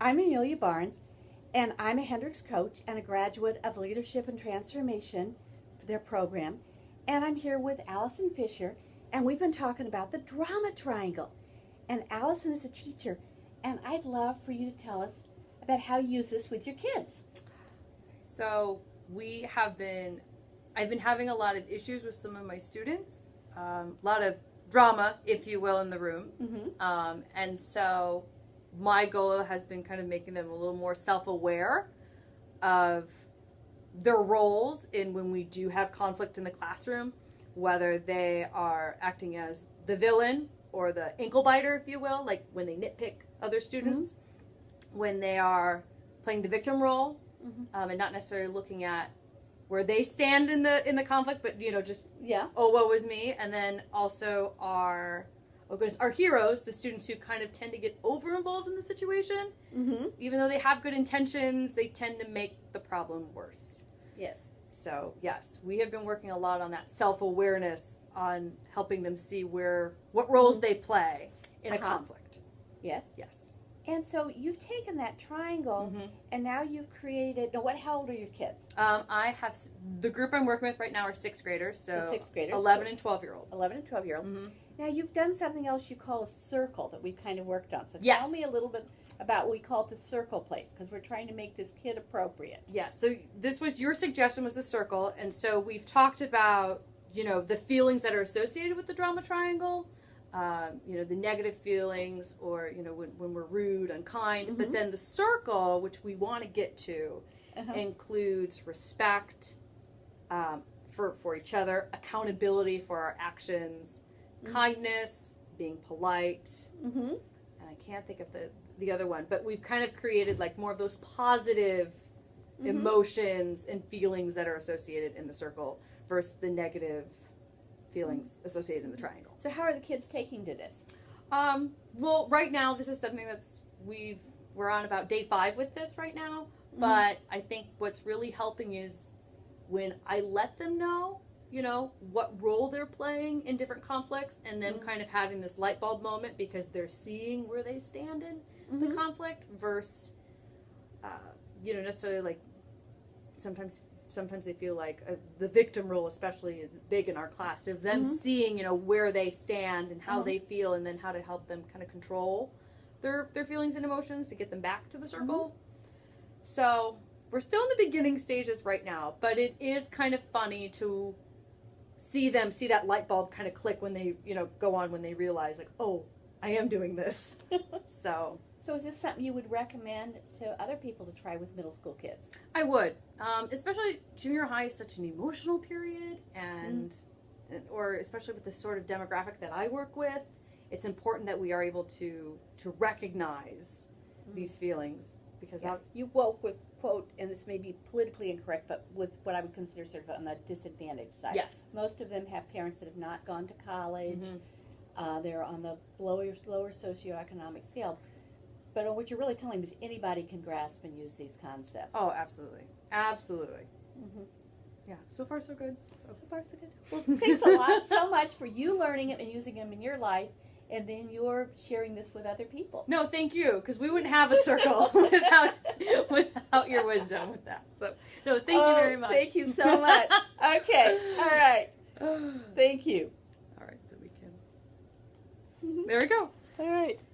I'm Amelia Barnes, and I'm a Hendricks coach and a graduate of Leadership and Transformation, their program. And I'm here with Allison Fisher, and we've been talking about the drama triangle. And Allison is a teacher, and I'd love for you to tell us about how you use this with your kids. So I've been having a lot of issues with some of my students, a lot of drama, if you will, in the room. Mm-hmm. And so my goal has been kind of making them a little more self-aware of their roles in when we do have conflict in the classroom, whether they are acting as the villain or the ankle biter, if you will, like when they nitpick other students, when they are playing the victim role, and not necessarily looking at where they stand in the conflict, but just oh, woe is me. And then also our heroes, the students who kind of tend to get over involved in the situation, even though they have good intentions, they tend to make the problem worse. Yes. So yes, we have been working a lot on that self-awareness, on helping them see what roles they play in a conflict. Yes. Yes. And so you've taken that triangle, and now you've created. Now, how old are your kids? I have the group I'm working with right now are sixth graders. So the sixth graders, 11 and 12-year-olds. 11 and 12-year-olds. Now you've done something else you call a circle that we've kind of worked on. So yes. Tell me a little bit about what we call it the circle place, because we're trying to make this kid appropriate. Yes. So this was your suggestion, was the circle, and so we've talked about the feelings that are associated with the drama triangle. The negative feelings, or when we're rude, unkind, but then the circle, which we want to get to, includes respect for each other, accountability for our actions, kindness, being polite, and I can't think of the other one, but we've kind of created like more of those positive emotions and feelings that are associated in the circle versus the negative feelings associated in the triangle. So how are the kids taking to this? Well, right now this is something that's we're on about day 5 with this right now, but I think what's really helping is when I let them know, what role they're playing in different conflicts, and them kind of having this light bulb moment because they're seeing where they stand in the conflict versus, necessarily like sometimes they feel like the victim role especially is big in our class. So them seeing, where they stand and how they feel, and then how to help them kind of control their feelings and emotions to get them back to the circle. So we're still in the beginning stages right now, but it is kind of funny to see that light bulb kind of click when they, go on, when they realize like, oh, I am doing this. So is this something you would recommend to other people to try with middle school kids? I would, especially junior high is such an emotional period, and or especially with the sort of demographic that I work with, it's important that we are able to recognize these feelings, because you woke with, quote, and this may be politically incorrect, but with what I would consider sort of on the disadvantaged side. Yes. Most of them have parents that have not gone to college. They're on the lower socioeconomic scale. But what you're really telling me is anybody can grasp and use these concepts. Oh, absolutely. Absolutely. Yeah, so far so good. So far so good. Well, thanks a lot so much for you learning it and using them in your life, and then you're sharing this with other people. No, thank you, because we wouldn't have a circle without your wisdom with that. So, no, thank you very much. Thank you so much. Okay, all right. Thank you. All right, so we can. There we go. All right.